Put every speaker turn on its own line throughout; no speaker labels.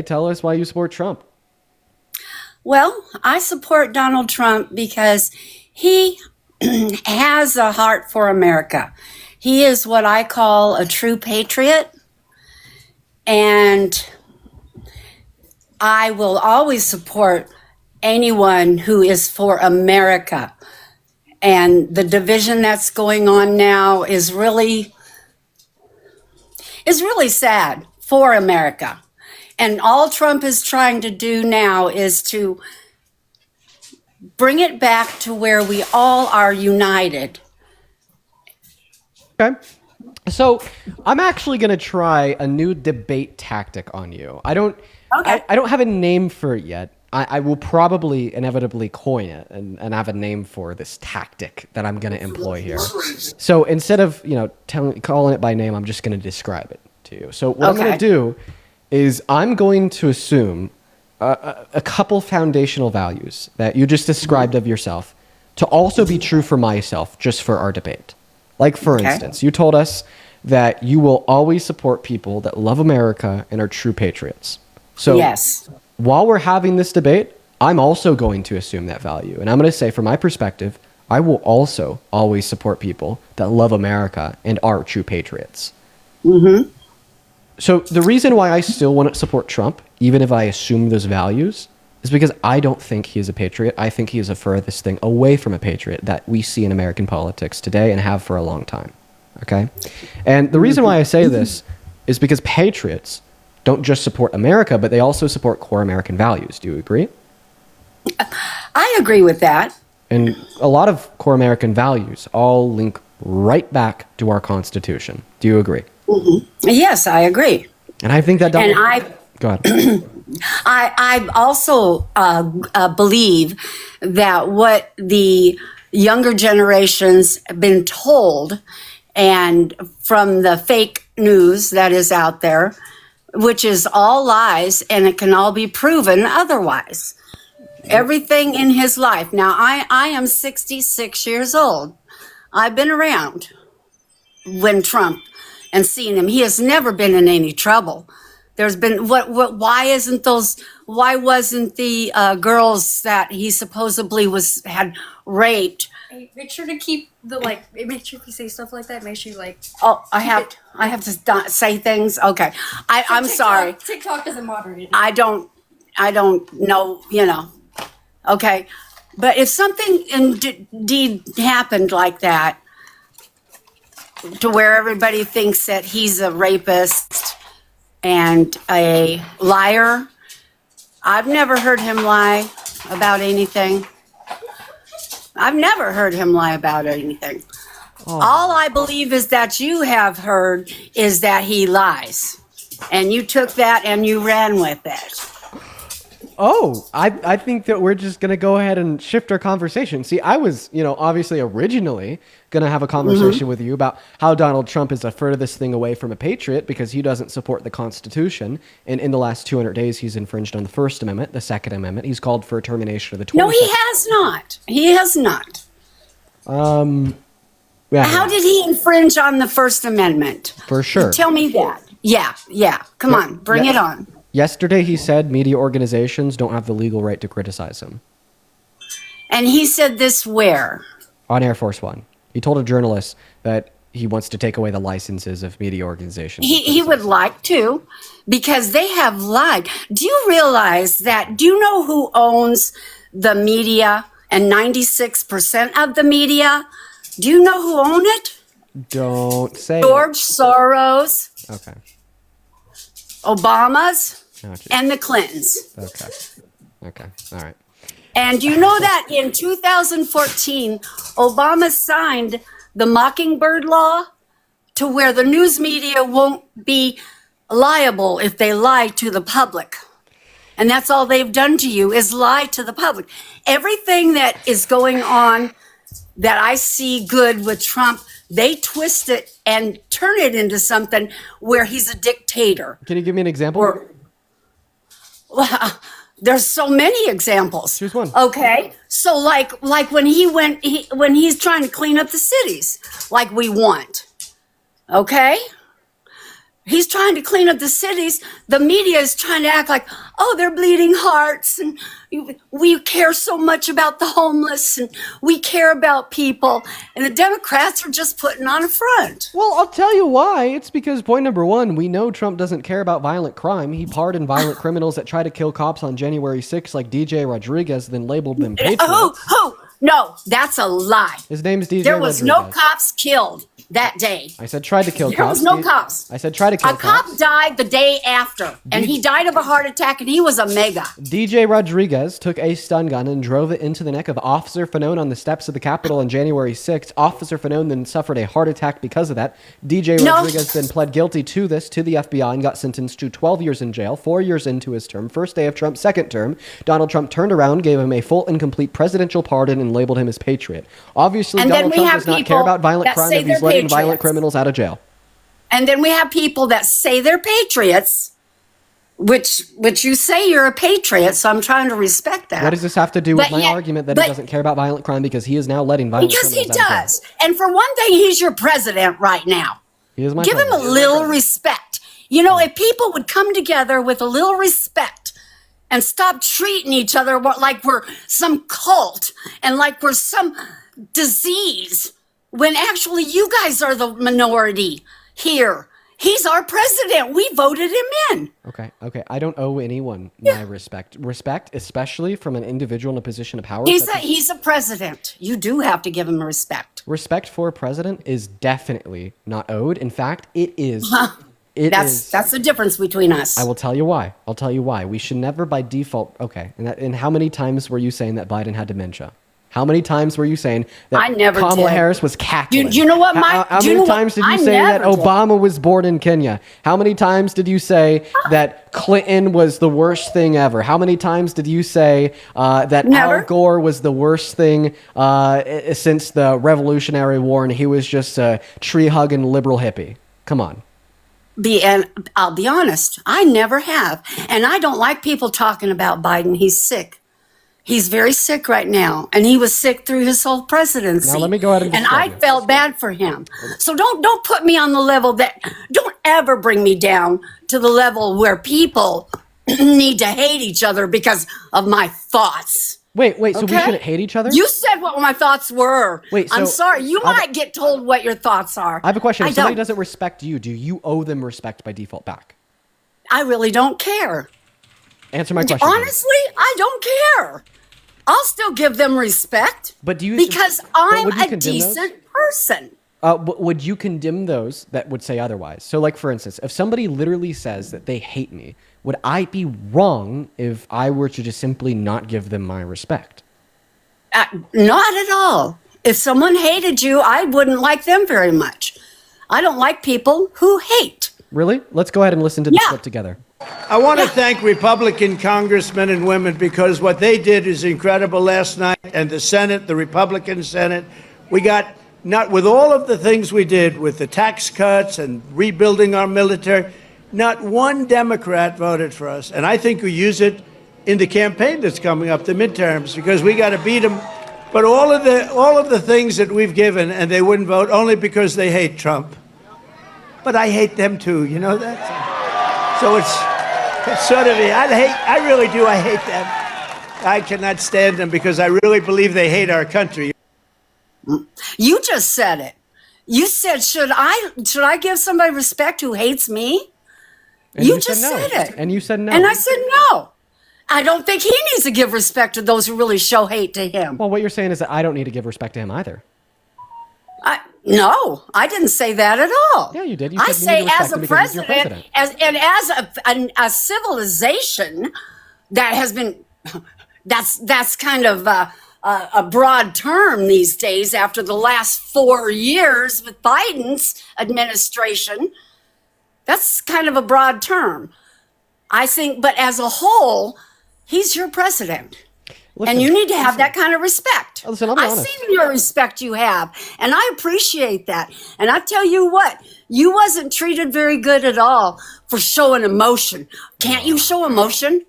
Tell us why you support Trump.
Well, I support Donald Trump because he has a heart for America. He is what I call a true patriot, and I will always support anyone who is for America. And the division that's going on now is really sad for America. And all Trump is trying to do now is to bring it back to where we all are united.
Okay. So I'm actually going to try a new debate tactic on you. I don't
Okay.
I don't have a name for it yet. I will probably inevitably coin it and have a name for this tactic that I'm going to employ here. So instead of, calling it by name, I'm just going to describe it to you. So what I'm going to
Okay.
do is I'm going to assume a couple foundational values that you just described of yourself to also be true for myself, just for our debate. Like, for
Okay.
instance, you told us that you will always support people that love America and are true patriots. So
Yes.
while we're having this debate, I'm also going to assume that value. And I'm going to say, from my perspective, I will also always support people that love America and are true patriots.
Mm-hmm.
So the reason why I still want to support Trump, even if I assume those values, is because I don't think he is a patriot. I think he is the furthest thing away from a patriot that we see in American politics today and have for a long time. Okay? And the reason why I say this is because patriots don't just support America, but they also support core American values. Do you agree?
I agree with that.
And a lot of core American values all link right back to our Constitution. Do you agree?
Yes, I agree.
And I think that
And I
Go ahead.
I also believe that what the younger generations have been told, and from the fake news that is out there, which is all lies, and it can all be proven otherwise. Everything in his life. Now, I am 66 years old. I've been around when Trump and seen him. He has never been in any trouble. There's been why wasn't the girls that he supposedly had raped?
Hey, make sure to keep make sure if you say stuff like that, make sure you
Oh,
keep it.
I have to say things. Okay, I'm
TikTok,
sorry.
TikTok doesn't moderate it.
I don't know. Okay, but if something indeed happened like that, to where everybody thinks that he's a rapist and a liar, I've never heard him lie about anything. I've never heard him lie about anything. All I believe is that you have heard is that he lies. And you took that and you ran with it.
Oh, I think that we're just going to go ahead and shift our conversation. See, I was, obviously originally going to have a conversation with you about how Donald Trump is the furthest thing away from a patriot because he doesn't support the Constitution. And in the last 200 days, he's infringed on the First Amendment, the Second Amendment. He's called for a termination of the 22nd.
No, he has not. He has not.
Yeah,
How did he infringe on the First Amendment?
for sure.
Tell me that. Yeah. Come on, bring it on.
Yesterday, he said media organizations don't have the legal right to criticize him.
And he said this where?
On Air Force One, he told a journalist that he wants to take away the licenses of media organizations.
He would like to, because they have lied. Do you realize that? Do you know who owns the media and 96% of the media? Do you know who own it?
Don't say
George Soros,
it. Okay.
Obama's,
Gotcha.
and the Clintons.
Okay. All right.
And you know that in 2014, Obama signed the Mockingbird Law to where the news media won't be liable if they lie to the public. And that's all they've done to you is lie to the public. Everything that is going on that I see good with Trump, they twist it and turn it into something where he's a dictator.
Can you give me an example?
Well, there's so many examples.
Choose one.
Okay, so like when when he's trying to clean up the cities, like we want. Okay, He's trying to clean up the cities. The media is trying to act like, oh, they're bleeding hearts, and we care so much about the homeless, and we care about people. And the Democrats are just putting on a front.
Well, I'll tell you why. It's because point number one, we know Trump doesn't care about violent crime. He pardoned violent criminals that tried to kill cops on January 6th, like DJ Rodriguez, then labeled them patriots.
Who? No, that's a lie.
His name's DJ
There was
Rodriguez.
no cops killed that day.
I said tried to kill cops.
There was no cops.
I said try to kill
A
cops.
cop died the day after, and he died of a heart attack, and he was a MAGA.
DJ Rodriguez took a stun gun and drove it into the neck of Officer Fanone on the steps of the Capitol on January 6th. Officer Fanone then suffered a heart attack because of that. DJ Rodriguez then pled guilty to this to the FBI and got sentenced to 12 years in jail, 4 years into his term. First day of Trump's second term, Donald Trump turned around, gave him a full and complete presidential pardon, and labeled him as patriot. Obviously,
And
Donald
then we
Trump
have
does not care
people
about violent
that
crime
say
if he's
they're
letting violent
patriots.
criminals out of jail.
And then we have people that say they're patriots, which you say you're a patriot, so I'm trying to respect that.
What does this have to do with
But
my
yet-
argument that he
but-
doesn't care about violent crime because he is now letting violent
Because he
criminals out of jail?
does. And for one thing, he's your president right now.
He is my
Give him a
president.
little respect. You know, if people would come together with a little respect and stop treating each other like we're some cult and like we're some disease, when actually you guys are the minority here. He's our president. We voted him in.
Okay. I don't owe anyone my respect. Respect, especially from an individual in a position of power.
He's a president. You do have to give him respect.
Respect for a president is definitely not owed. In fact, it is.
That's the difference between us.
I will tell you why. We should never by default. Okay. And how many times were you saying that Biden had dementia? How many times were you saying that
I never
Kamala
did.
Harris was cackling?
You know what,
How many times did you say that Obama was born in Kenya? How many times did you say that Clinton was the worst thing ever? How many times did you say that
Never.
Al Gore was the worst thing since the Revolutionary War and he was just a tree-hugging liberal hippie? Come on.
And I'll be honest, I never have. And I don't like people talking about Biden. He's sick. He's very sick right now, and he was sick through his whole presidency.
Now let me go ahead and describe
I
you.
felt bad for him. So don't put me on the level don't ever bring me down to the level where people need to hate each other because of my thoughts.
Wait, so we
Okay?
shouldn't hate each other?
You said what my thoughts were.
Wait,
I'm
so
sorry. You
I've-
might get told what your thoughts are.
I have a question.
I
If somebody
don't.
doesn't respect you, do you owe them respect by default back?
I really don't care.
Answer my question. please.
Honestly, I don't care. I'll still give them respect.
But do you-
Because
but
I'm
would you
a
condemn those?
decent person.
Would you condemn those that would say otherwise? So, like, for instance, if somebody literally says that they hate me, would I be wrong if I were to just simply not give them my respect?
Not at all. If someone hated you, I wouldn't like them very much. I don't like people who hate.
Really? Let's go ahead and listen to this
Yeah.
clip together.
I want to thank Republican congressmen and women because what they did is incredible last night. And the Senate, the Republican Senate, we got, not with all of the things we did with the tax cuts and rebuilding our military, not one Democrat voted for us. And I think we use it in the campaign that's coming up, the midterms, because we got to beat them. But all of the things that we've given, and they wouldn't vote only because they hate Trump. But I hate them too, you know that? So it's sort of, I really do, I hate them. I cannot stand them because I really believe they hate our country.
You just said it. You said, should I give somebody respect who hates me?
And
You
said
just
no.
said it.
And you said no.
And I said no. I don't think he needs to give respect to those who really show hate to him.
Well, what you're saying is that I don't need to give respect to him either.
No, I didn't say that at all.
Yeah, you did. You
I
said you need
say
to
as a
respect him because he's your
president, as a civilization that has been, that's kind of a broad term these days after the last 4 years with Biden's administration. That's kind of a broad term. I think, but as a whole, he's your president.
Listen,
And you need to have that kind of respect.
Listen, I'll be
I've
honest.
seen your respect you have, and I appreciate that. And I tell you what, you wasn't treated very good at all for showing emotion. Can't you show emotion?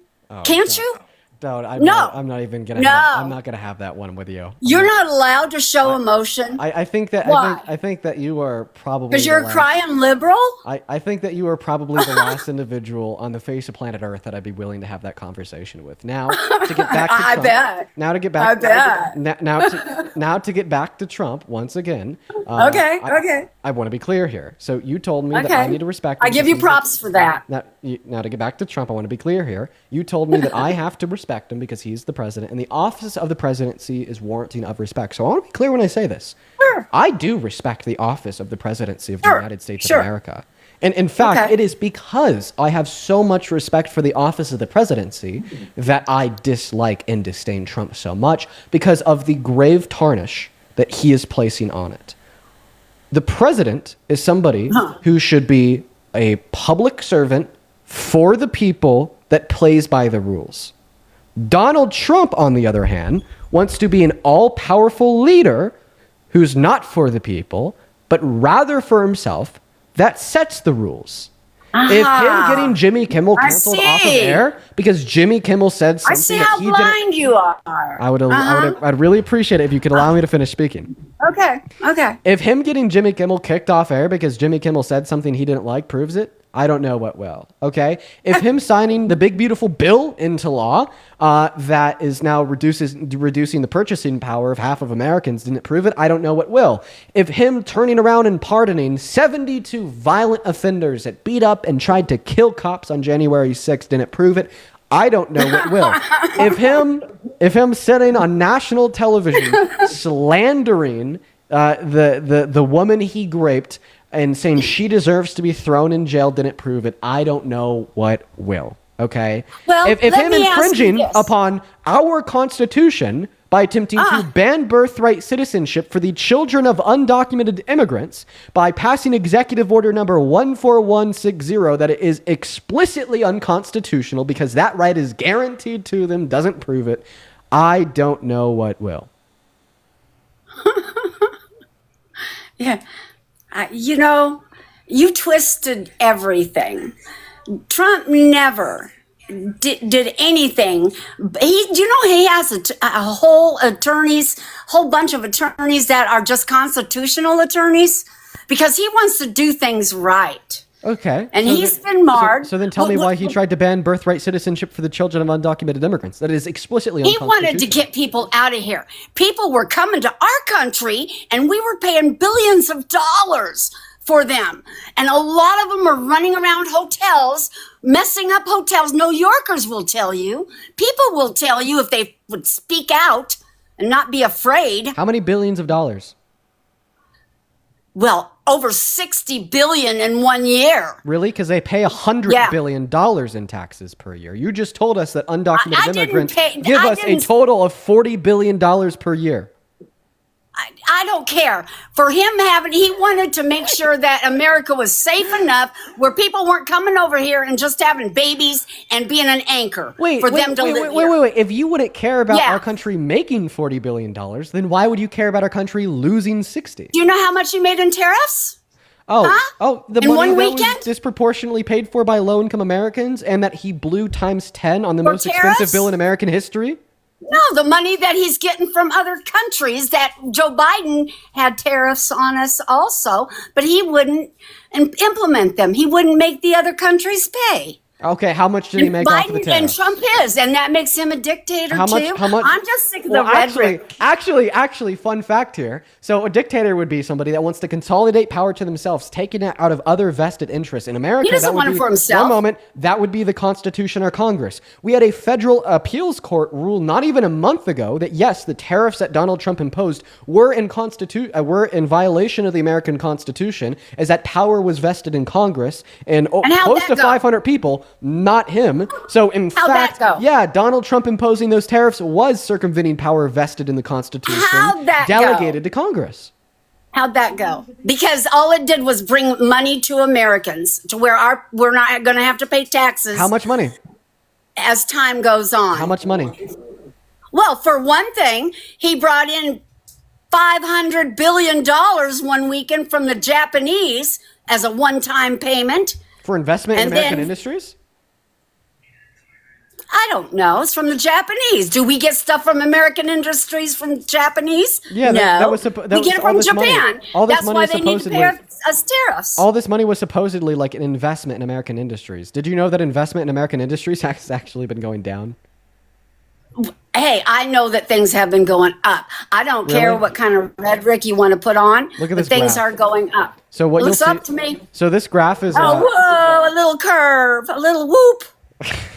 Can't you?
Don't.
No.
I'm not even gonna.
No.
I'm not gonna have that one with you.
You're not allowed to show emotion
I think that.
Why?
I think that you are probably.
because
the
you're a
last-
crying liberal.
I think that you are probably the last individual on the face of planet Earth that I'd be willing to have that conversation with. Now to get back to
I
Trump.
bet.
Now to get back.
I bet.
Now to get back to Trump once again.
Okay, okay.
I want to be clear here. So you told me that
Okay.
I need to respect.
I
him
give
because
you
he's
props for that.
Now to get back to Trump, I want to be clear here. You told me that I have to respect him because he's the president, and the office of the presidency is warranting of respect. So I want to be clear when I say this.
Sure.
I do respect the office of the presidency of the
Sure.
United States
Sure.
of America. And in fact,
Okay.
it is because I have so much respect for the office of the presidency that I dislike and disdain Trump so much because of the grave tarnish that he is placing on it. The president is somebody who should be a public servant for the people that plays by the rules. Donald Trump, on the other hand, wants to be an all-powerful leader who's not for the people, but rather for himself, that sets the rules. If him getting Jimmy Kimmel
I
canceled off of
see.
air because Jimmy Kimmel said
I
something
see
that
how
he didn't,
blind you are.
I'd really appreciate it if you could allow me to finish speaking.
Okay, okay.
If him getting Jimmy Kimmel kicked off air because Jimmy Kimmel said something he didn't like proves it, I don't know what will. Okay? If him signing the big beautiful bill into law that is now reducing the purchasing power of half of Americans didn't prove it, I don't know what will. If him turning around and pardoning 72 violent offenders that beat up and tried to kill cops on January 6th didn't prove it, I don't know what will. If him sitting on national television slandering the woman he raped and saying she deserves to be thrown in jail didn't prove it, I don't know what will. Okay?
Well,
if
let
him
me ask you
infringing
this.
upon our Constitution by attempting to ban birthright citizenship for the children of undocumented immigrants by passing Executive Order number 14160 that it is explicitly unconstitutional because that right is guaranteed to them, doesn't prove it, I don't know what will.
Yeah. You twisted everything. Trump never did anything. He has a whole bunch of attorneys that are just constitutional attorneys because he wants to do things right.
Okay.
And
so
he's been marred.
So then tell me why he tried to ban birthright citizenship for the children of undocumented immigrants. That is explicitly
He
unconstitutional.
wanted to get people out of here. People were coming to our country and we were paying billions of dollars for them. And a lot of them are running around hotels, messing up hotels. New Yorkers will tell you. People will tell you if they would speak out and not be afraid.
How many billions of dollars?
Well, over 60 billion in 1 year.
Really? Because they pay $100
Yeah.
billion in taxes per year. You just told us that undocumented
I didn't
immigrants
pay-
give
I
us a
didn't-
total of $40 billion per year.
I don't care. For him he wanted to make sure that America was safe enough where people weren't coming over here and just having babies and being an anchor for them to live here.
Wait. If you wouldn't care about
Yeah.
our country making $40 billion, then why would you care about our country losing 60?
Do you know how much he made in tariffs?
The
In
money
one
that
weekend?
was disproportionately paid for by low-income Americans and that he blew times 10 on the most expensive
tariffs?
bill in American history?
No, the money that he's getting from other countries that Joe Biden had tariffs on us also, but he wouldn't implement them. He wouldn't make the other countries pay.
Okay, how much did he make off of the
Biden and
tariffs?
Trump is, and that makes him a dictator
How much?
too.
How much?
I'm just sick of
Well,
the rhetoric.
actually, fun fact here. So a dictator would be somebody that wants to consolidate power to themselves, taking it out of other vested interests. In America,
He doesn't
that would
want it
be,
for himself.
One moment, that would be the Constitution or Congress. We had a federal appeals court rule not even a month ago that yes, the tariffs that Donald Trump imposed were in violation of the American Constitution, as that power was vested in Congress and
how'd
close
that
to
go?
500 people, not him. So in
How'd that
fact,
go?
yeah, Donald Trump imposing those tariffs was circumventing power vested in the Constitution,
How'd that go?
delegated to Congress.
How'd that go? Because all it did was bring money to Americans to where we're not going to have to pay taxes
How much money?
as time goes on.
How much money?
Well, for one thing, he brought in $500 billion one weekend from the Japanese as a one-time payment.
For investment in
And
American
then-
industries?
I don't know. It's from the Japanese. Do we get stuff from American industries from Japanese?
Yeah,
no.
that was
we get it from Japan. That's why they need to pay us tariffs.
All this money was supposedly like an investment in American industries. Did you know that investment in American industries has actually been going down?
Hey, I know that things have been going up. I don't care what kind of rhetoric you want to put on.
Look at this
things
graph.
are going up.
So what
looks
you'll see,
up to me.
So this graph is.
Whoa! A little curve, a little whoop.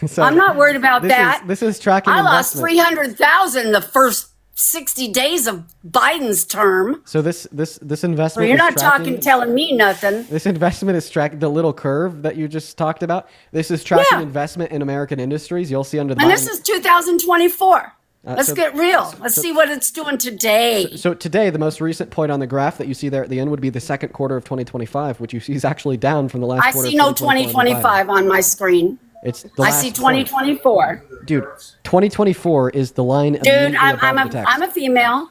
So
I'm not worried about that.
This is tracking.
I lost
investment.
300,000 the first 60 days of Biden's term.
So this investment.
So you're not telling me nothing.
This investment is tracking the little curve that you just talked about. This is tracking investment in American industries. You'll see under the.
And this is 2024. Let's get real. Let's see what it's doing today.
So today, the most recent point on the graph that you see there at the end would be the second quarter of 2025, which you see is actually down from the last quarter.
I see no 2025 on my screen.
It's the
I see 2024.
Dude, 2024 is the line.
Dude, I'm a female.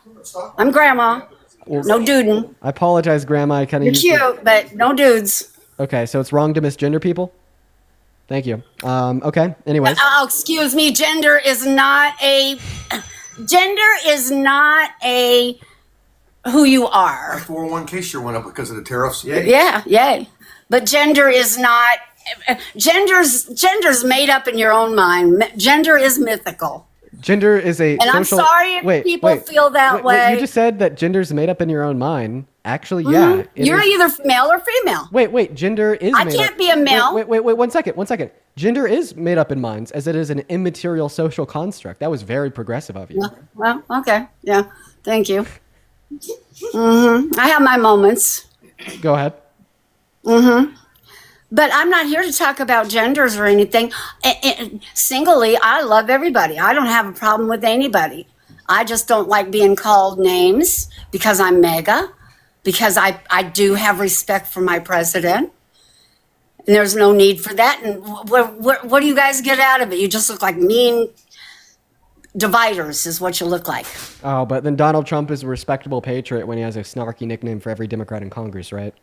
I'm grandma. No dudin'.
I apologize, Grandma. I kind of.
You're cute, but no dudes.
Okay, so it's wrong to misgender people. Thank you. Okay. Anyways.
Oh, excuse me. Gender is not a who you are.
401k sure went up because of the tariffs. Yay.
Yeah, yay. But gender is not. Gender's made up in your own mind. Gender is mythical.
Gender is a.
And I'm sorry if people feel that way.
You just said that gender's made up in your own mind. Actually, yeah.
You're either male or female.
Wait. Gender is.
I can't be a male.
Wait. 1 second. 1 second. Gender is made up in minds, as it is an immaterial social construct. That was very progressive of you.
Well, okay. Yeah. Thank you. I have my moments.
Go ahead.
But I'm not here to talk about genders or anything. Singly, I love everybody. I don't have a problem with anybody. I just don't like being called names because I'm MAGA, because I do have respect for my president. And there's no need for that. And what do you guys get out of it? You just look like mean dividers is what you look like.
Oh, but then Donald Trump is a respectable patriot when he has a snarky nickname for every Democrat in Congress, right?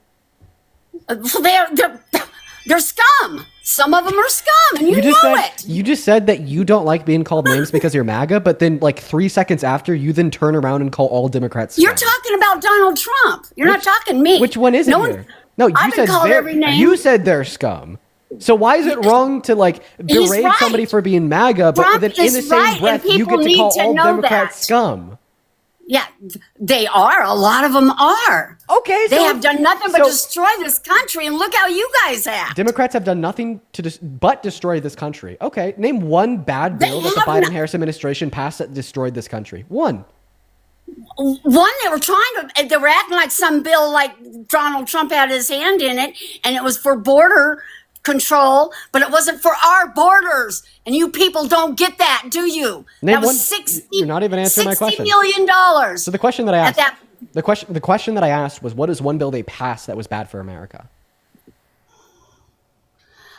They're scum. Some of them are scum, and you know it.
You just said that you don't like being called names because you're MAGA, but then like 3 seconds after, you then turn around and call all Democrats scum.
You're talking about Donald Trump. You're not talking me.
Which one is it here? No, you
I've been called every name.
You said they're scum. So why is it wrong to like berate somebody for being MAGA, but
Trump
then in the same breath you get to call all Democrats scum?
Yeah, they are. A lot of them are.
Okay,
they have done nothing but destroy this country, and look how you guys act.
Democrats have done nothing but destroy this country. Okay, name one bad bill that the Biden-Harris administration passed that destroyed this country. One,
they were acting like some bill like Donald Trump had his hand in it, and it was for border control, but it wasn't for our borders. And you people don't get that, do you?
Name
that was
you're not even answering my question.
$60 million.
So the question that I asked, the question that I asked was, what is one bill they passed that was bad for America?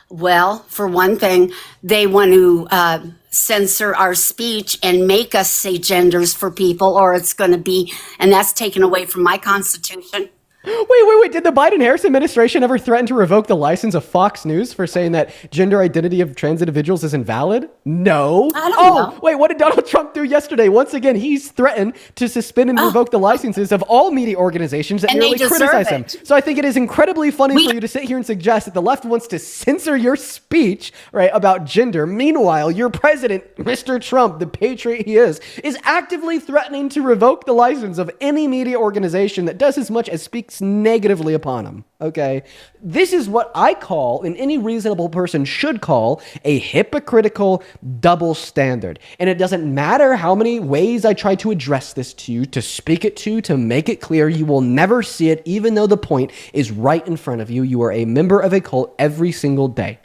Well, for one thing, they want to censor our speech and make us say genders for people, or it's going to be, and that's taken away from my Constitution.
Wait. Did the Biden-Harris administration ever threaten to revoke the license of Fox News for saying that gender identity of trans individuals is invalid? No.
I don't know.
Wait, what did Donald Trump do yesterday? Once again, he's threatened to suspend and revoke the licenses of all media organizations that merely criticize him. So I think it is incredibly funny for you to sit here and suggest that the left wants to censor your speech, right, about gender. Meanwhile, your president, Mr. Trump, the patriot he is actively threatening to revoke the license of any media organization that does as much as speaks negatively upon him. Okay, this is what I call, and any reasonable person should call, a hypocritical double standard. And it doesn't matter how many ways I try to address this to you, to speak it to make it clear, you will never see it, even though the point is right in front of you. You are a member of a cult every single day.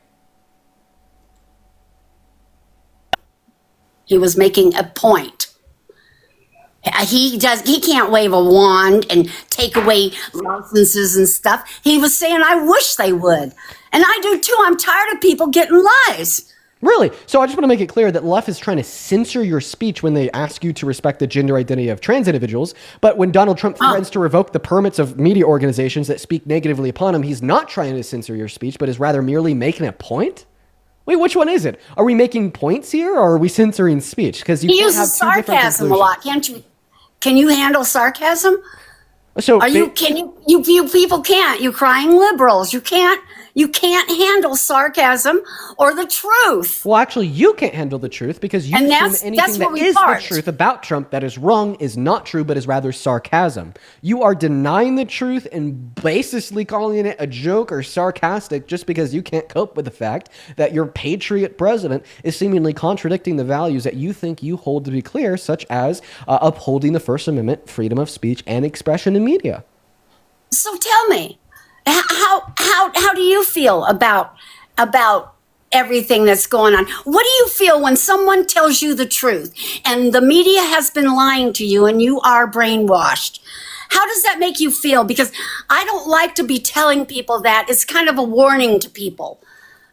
He was making a point. He can't wave a wand and take away licenses and stuff. He was saying, I wish they would. And I do too. I'm tired of people getting lies.
Really? So I just want to make it clear that left is trying to censor your speech when they ask you to respect the gender identity of trans individuals. But when Donald Trump threatens to revoke the permits of media organizations that speak negatively upon him, he's not trying to censor your speech, but is rather merely making a point? Wait, which one is it? Are we making points here, or are we censoring speech? Because you
He
can't have
uses
two different
sarcasm a
conclusions.
lot, can't you? Can you handle sarcasm?
So
You people can't. You crying liberals. You can't handle sarcasm or the truth.
Well, actually, you can't handle the truth because you
And
assume
that's
anything
where
that
we
is
part.
the truth about Trump that is wrong is not true, but is rather sarcasm. You are denying the truth and basically calling it a joke or sarcastic just because you can't cope with the fact that your patriot president is seemingly contradicting the values that you think you hold to be clear, such as upholding the First Amendment, freedom of speech, and expression in media.
So tell me, how do you feel about everything that's going on? What do you feel when someone tells you the truth and the media has been lying to you and you are brainwashed? How does that make you feel? Because I don't like to be telling people that. It's kind of a warning to people.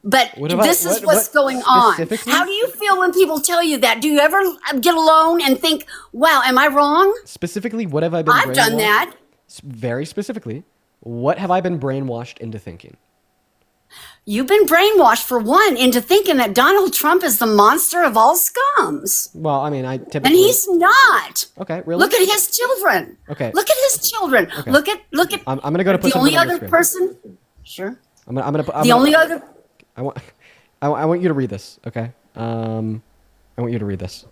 But this is what's going on. How do you feel when people tell you that? Do you ever get alone and think, wow, am I wrong?
Specifically, what have I been
I've done that.
Very specifically, what have I been brainwashed into thinking?
You've been brainwashed, for one, into thinking that Donald Trump is the monster of all scums.
Well, I mean, I typically...
And he's not.
Okay, really?
Look at his children.
Okay.
Look at his children.
Okay.
Look at.
I'm going to go to put
the only
something on your
other
screen.
person. Sure.
The
only other.
I want you to read this, okay? I want you to read this.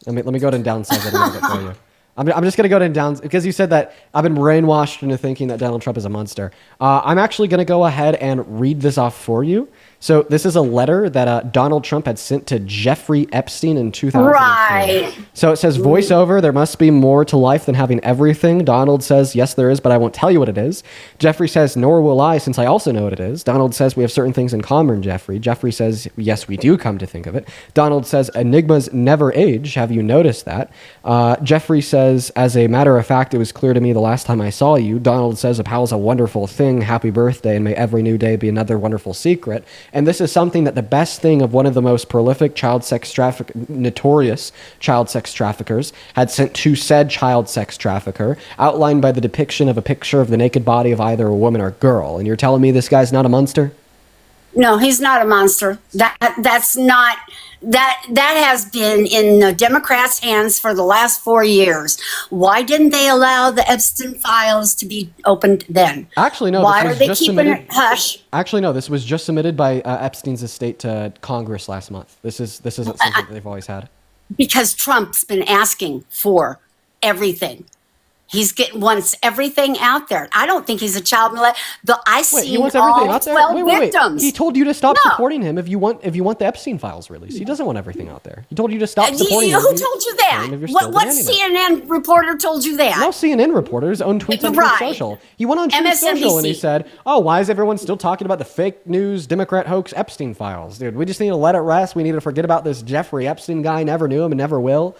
Let me go ahead and downsize it a little bit for you. I'm just going to go ahead and down, because you said that I've been brainwashed into thinking that Donald Trump is a monster. I'm actually going to go ahead and read this off for you. So this is a letter that Donald Trump had sent to Jeffrey Epstein in 2004.
Right.
So it says, voiceover, there must be more to life than having everything. Donald says, yes, there is, but I won't tell you what it is. Jeffrey says, nor will I, since I also know what it is. Donald says, we have certain things in common, Jeffrey. Jeffrey says, yes, we do, come to think of it. Donald says, enigmas never age. Have you noticed that? Jeffrey says, as a matter of fact, it was clear to me the last time I saw you. Donald says, a pal's a wonderful thing. Happy birthday, and may every new day be another wonderful secret. And this is something that the best thing of one of the most prolific notorious child sex traffickers had sent to said child sex trafficker, outlined by the depiction of a picture of the naked body of either a woman or girl. And you're telling me this guy's not a monster?
No, he's not a monster. That's not. That has been in the Democrats' hands for the last 4 years. Why didn't they allow the Epstein files to be opened then?
Actually, no.
Why are they keeping it hush?
Actually, no. This was just submitted by Epstein's estate to Congress last month. This isn't something that they've always had.
Because Trump's been asking for everything. Wants everything out there. I don't think he's a child molester.
He wants everything
all
out there?
12
Wait.
victims.
He told you to stop
No.
supporting him if you want the Epstein files released. He doesn't want everything out there. He told you to stop supporting him.
Who told you that? What CNN reporter told you that?
No CNN reporter's own tweets on
Right.
Truth Social. He went on Truth Social and he said, oh, why is everyone still talking about the fake news Democrat hoax Epstein files? Dude, we just need to let it rest. We need to forget about this Jeffrey Epstein guy. Never knew him and never will.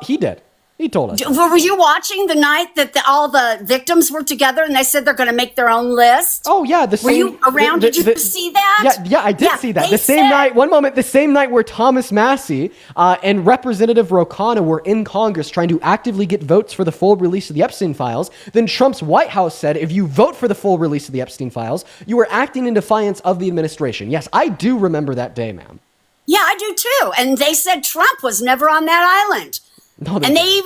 He did. He told us.
Were you watching the night that all the victims were together and they said they're going to make their own list?
Oh, yeah.
Were you around? Did you see that?
Yeah, I did see that. The same night where Thomas Massey and Representative Ro Khanna were in Congress trying to actively get votes for the full release of the Epstein files, then Trump's White House said, if you vote for the full release of the Epstein files, you are acting in defiance of the administration. Yes, I do remember that day, ma'am.
Yeah, I do too. And they said Trump was never on that island.
No,
and they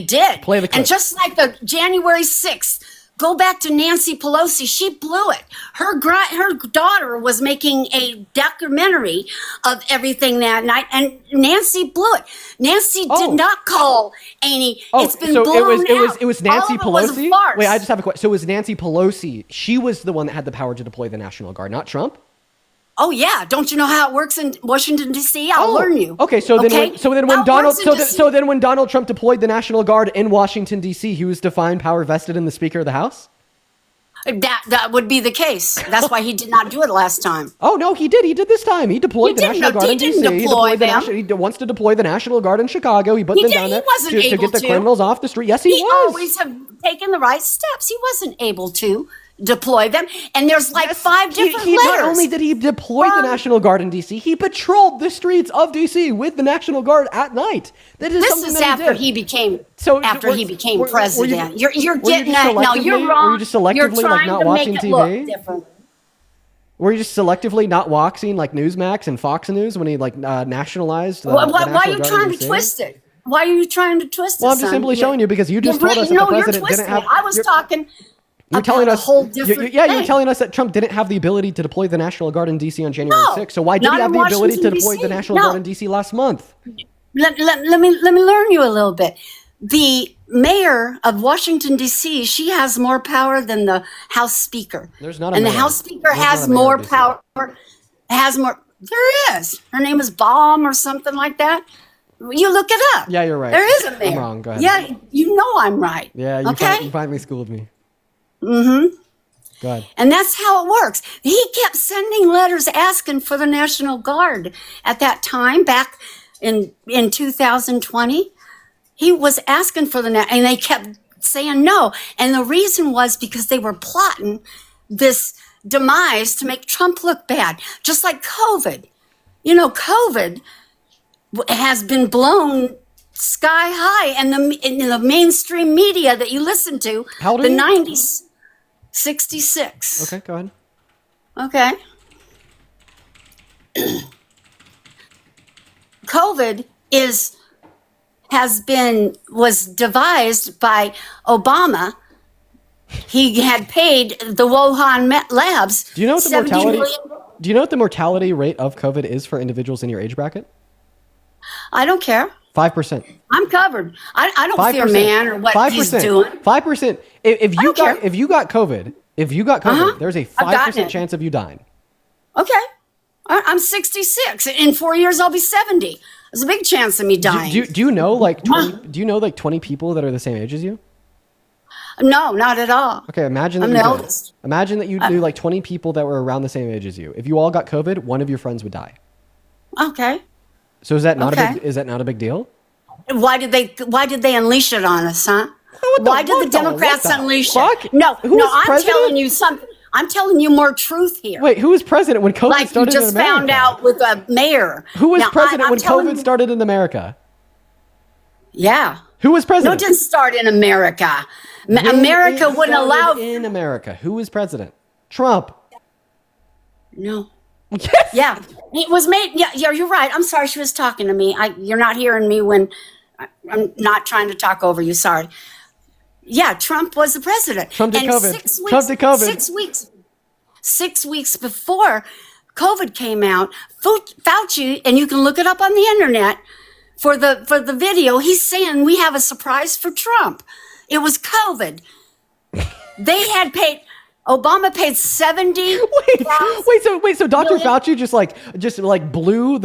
did.
Play the clip.
And just like the January 6th, go back to Nancy Pelosi. She blew it. Her daughter was making a documentary of everything that night, and Nancy blew it. Nancy did not call Amy. It's been blown out.
It was Nancy
All of it was
Pelosi.
a farce.
Wait, I just have a question. So it was Nancy Pelosi. She was the one that had the power to deploy the National Guard, not Trump.
Oh yeah, don't you know how it works in Washington D.C.? I'll learn you.
Okay, so then when Donald Trump deployed the National Guard in Washington D.C., he was defined power vested in the Speaker of the House.
That would be the case. That's why he did not do it last time.
Oh no, he did. He did this time. He deployed the National Guard in D.C. He wants to deploy the National Guard in Chicago. He put them down there to get the criminals off the street. Yes, he was.
He always have taken the right steps. He wasn't able to deploy them, and there's like 5 different letters.
Not only did he deploy the National Guard in D.C., he patrolled the streets of D.C. with the National Guard at night. This is
after he became president. You're getting that. No, you're wrong.
Were you just selectively like not watching TV? Were you just selectively not watching like Newsmax and Fox News when he like nationalized?
Why
the
are
National
you
Guard
trying
in
to
DC?
twist it? Why are you trying to twist it?
Well, I'm just
son?
simply showing you because you just told us that
no,
the
you're
president
twisting
didn't have.
it. I was talking
You're
about
telling
a
us
whole different
you're
thing.
telling us that Trump didn't have the ability to deploy the National Guard in DC on January
No,
6th. So why did
not
he have
in
the ability to
Washington,
deploy
DC.
the National
No.
Guard in DC last month?
Let me learn you a little bit. The mayor of Washington D.C. she has more power than the House Speaker.
There's not a
and
mayor.
the House Speaker
There's
has
not a mayor
more
of DC.
power. Has more. There is. Her name is Baum or something like that. You look it up.
Yeah, you're right.
There is a mayor.
I'm wrong. Go ahead.
Yeah, you know I'm right.
Yeah, you,
okay.
you finally schooled me.
Mm-hmm.
Go ahead.
And that's how it works. He kept sending letters asking for the National Guard at that time, back in 2020. He was asking for and they kept saying no. And the reason was because they were plotting this demise to make Trump look bad, just like COVID. You know, COVID has been blown sky high, and in the mainstream media that you listen to,
How old
the
are you?
90s, 66.
Okay, go ahead.
Okay. COVID was devised by Obama. He had paid the Wuhan labs.
Do you know what the
70
mortality?
million.
Do you know what the mortality rate of COVID is for individuals in your age bracket?
I don't care.
5%.
I'm covered. I don't
5%.
fear man or what he's doing.
5%. If you
don't care.
got COVID, there's a
I've gotten
5%
it.
chance of you dying.
Okay. I'm 66. In 4 years, I'll be 70. There's a big chance of me dying.
Do you know like 20 people that are the same age as you?
No, not at all.
Okay, imagine that
I'm
you
the
did.
oldest.
Imagine that you knew like 20 people that were around the same age as you. If you all got COVID, one of your friends would die.
Okay.
So is that not
Okay.
is that not a big deal?
Why did they unleash it on us, huh? Why did the Democrats unleash
fuck?
it? No,
Who was
I'm
president?
telling you something. I'm telling you more truth here.
Wait, who was president when COVID
like you
started
just
in America?
found out with a mayor.
Who was
Now,
president
I'm
when
telling
COVID
you-
started in America?
Yeah.
Who was
No, it
president?
didn't start in America.
When
America
it
wouldn't
started
allow.
in America. Who was president? Trump.
No.
Yes.
Yeah, it was made. Yeah, you're right. I'm sorry. She was talking to me. You're not hearing me when I'm not trying to talk over you. Sorry. Yeah, Trump was the president.
Trump did
And
COVID.
6 weeks,
Trump did COVID.
6 weeks before COVID came out, Fauci, and you can look it up on the internet for the video. He's saying we have a surprise for Trump. It was COVID. They had paid. Obama paid 70.
Wait, so Dr.
million.
Fauci just blew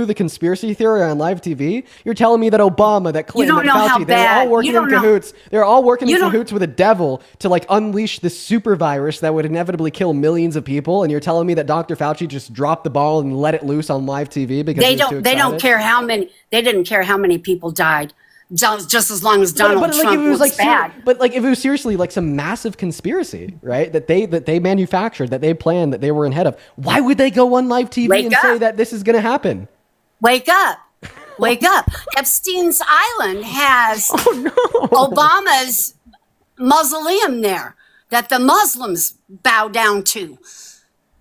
the conspiracy theory on live TV? You're telling me that Obama, that Clinton,
don't
that
know how
Fauci, they were all
bad-
working
you
in
don't know.
cahoots. They were all working in
You don't-
cahoots with the devil to like unleash this super virus that would inevitably kill millions of people. And you're telling me that Dr. Fauci just dropped the ball and let it loose on live TV because he was too
They don't
excited?
care how many. They didn't care how many people died, just as long as Donald
But
Trump
if it was
was bad.
but like if it was seriously like some massive conspiracy, right? That they manufactured, that they planned, that they were in head of. Why would they go on live TV
Wake
and say
up.
that this is going to happen?
Wake up. Wake up. Epstein's Island has
Oh,
Obama's mausoleum there that the Muslims bow down to.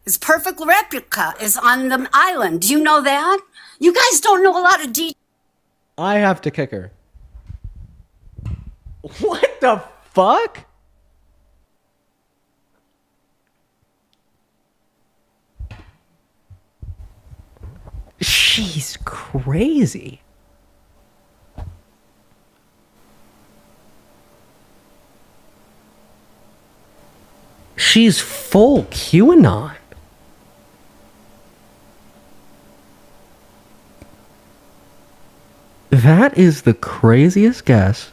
His perfect replica is on the island. Do you know that? You guys don't know a lot of details.
I have to kick her. What the fuck? She's crazy. She's full QAnon. That is the craziest guess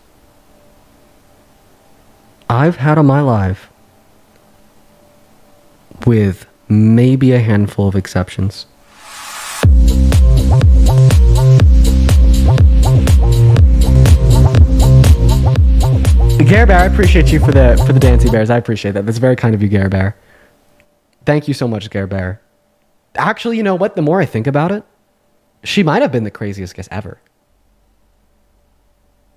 I've had on my life, with maybe a handful of exceptions. Gare Bear, I appreciate you for the Dancy Bears. I appreciate that. That's very kind of you, Gare Bear. Thank you so much, Gare Bear. Actually, you know what? The more I think about it, she might have been the craziest guess ever.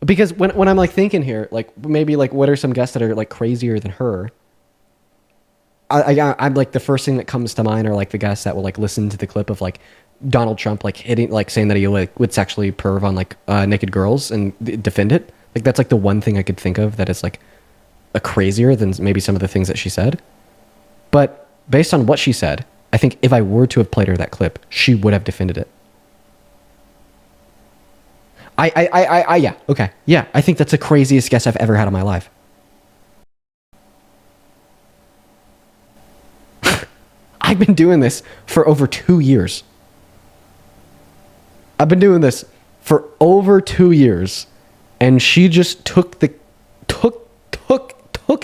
Because when I'm like thinking here, like maybe like what are some guests that are like crazier than her? I'm like, the first thing that comes to mind are like the guys that will like listen to the clip of like Donald Trump like hitting, like saying that he like would sexually perv on like naked girls and defend it. Like that's like the one thing I could think of that is like a crazier than maybe some of the things that she said. But based on what she said, I think if I were to have played her that clip, she would have defended it. Yeah, okay. Yeah, I think that's the craziest guess I've ever had in my life. I've been doing this for over 2 years. I've been doing this for over 2 years, and she just took it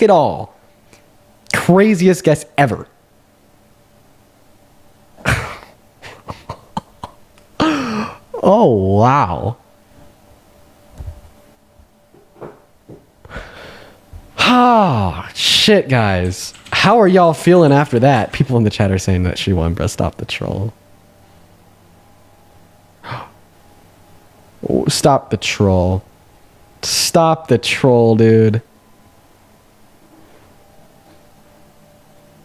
all. Craziest guess ever. Oh, wow. Ah, shit, guys. How are y'all feeling after that? People in the chat are saying that she won, bro. Stop the troll. Oh, stop the troll. Stop the troll, dude.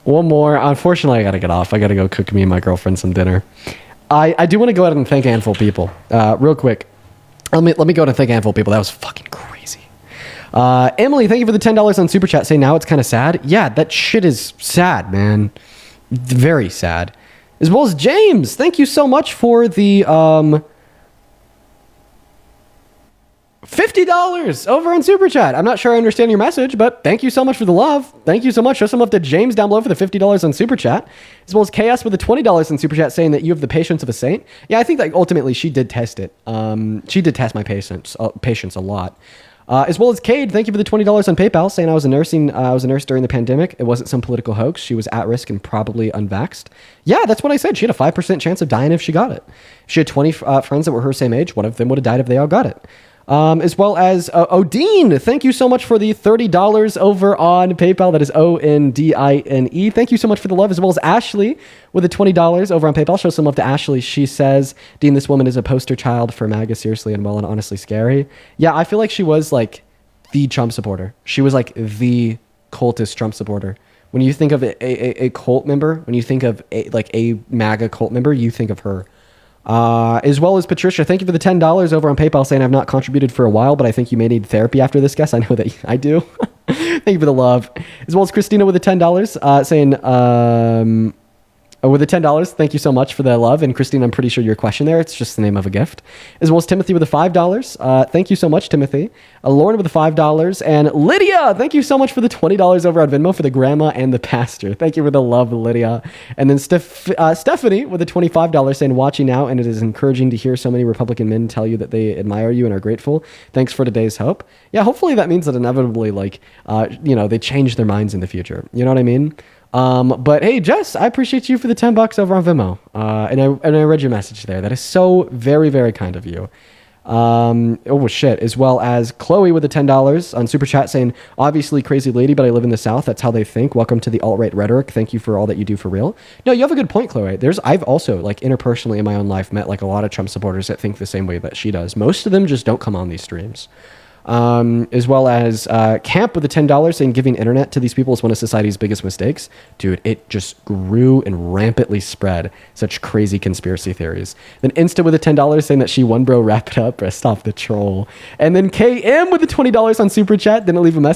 One more. Unfortunately, I gotta get off. I gotta go cook me and my girlfriend some dinner. I do want to go ahead and thank a handful of people. Real quick. Let me go ahead and thank a handful of people. That was fucking crazy. Emily, thank you for the $10 on Super Chat. Say now it's kind of sad. Yeah, that shit is sad, man. Very sad. As well as James, thank you so much for the $50 over on Super Chat. I'm not sure I understand your message, but thank you so much for the love. Thank you so much. Show some love to James down below for the $50 on Super Chat. As well as Chaos with the $20 on Super Chat, saying that you have the patience of a saint. Yeah, I think that ultimately she did test it. She did test my patience a lot. As well as Cade, thank you for the $20 on PayPal, saying I was a nurse during the pandemic. It wasn't some political hoax. She was at risk and probably unvaxxed. Yeah, that's what I said. She had a 5% chance of dying if she got it. She had 20 friends that were her same age. One of them would have died if they all got it. As well as Odine, thank you so much for the $30 over on PayPal. That is ONDINE. Thank you so much for the love. As well as Ashley with the $20 over on PayPal. Show some love to Ashley. She says, Dean, this woman is a poster child for MAGA, seriously and well and honestly scary. Yeah, I feel like she was like the Trump supporter. She was like the cultist Trump supporter. When you think of a cult member, when you think of a MAGA cult member, you think of her. As well as Patricia, thank you for the $10 over on PayPal, saying I've not contributed for a while, but I think you may need therapy after this guess. I know that I do. Thank you for the love. As well as Christina with the $10, saying, with the $10, thank you so much for the love. And Christine, I'm pretty sure your question there, it's just the name of a gift. As well as Timothy with the $5. Thank you so much, Timothy. Lauren with the $5. And Lydia, thank you so much for the $20 over on Venmo for the grandma and the pastor. Thank you for the love, Lydia. And then Stephanie with the $25, saying, watching now, and it is encouraging to hear so many Republican men tell you that they admire you and are grateful. Thanks for today's hope. Yeah, hopefully that means that inevitably, they change their minds in the future. You know what I mean? But hey, Jess, I appreciate you for the $10 over on Venmo. And I read your message there. That is so very, very kind of you. Oh shit. As well as Chloe with the $10 on Super Chat, saying, obviously crazy lady, but I live in the South. That's how they think. Welcome to the alt-right rhetoric. Thank you for all that you do for real. No, you have a good point, Chloe. I've also interpersonally in my own life met a lot of Trump supporters that think the same way that she does. Most of them just don't come on these streams. As well as Camp with the $10, saying giving internet to these people is one of society's biggest mistakes. Dude, it just grew and rampantly spread such crazy conspiracy theories. Then Insta with the $10, saying that she won, bro, wrap it up, bro, stop the troll. And then KM with the $20 on Super Chat, didn't leave a message.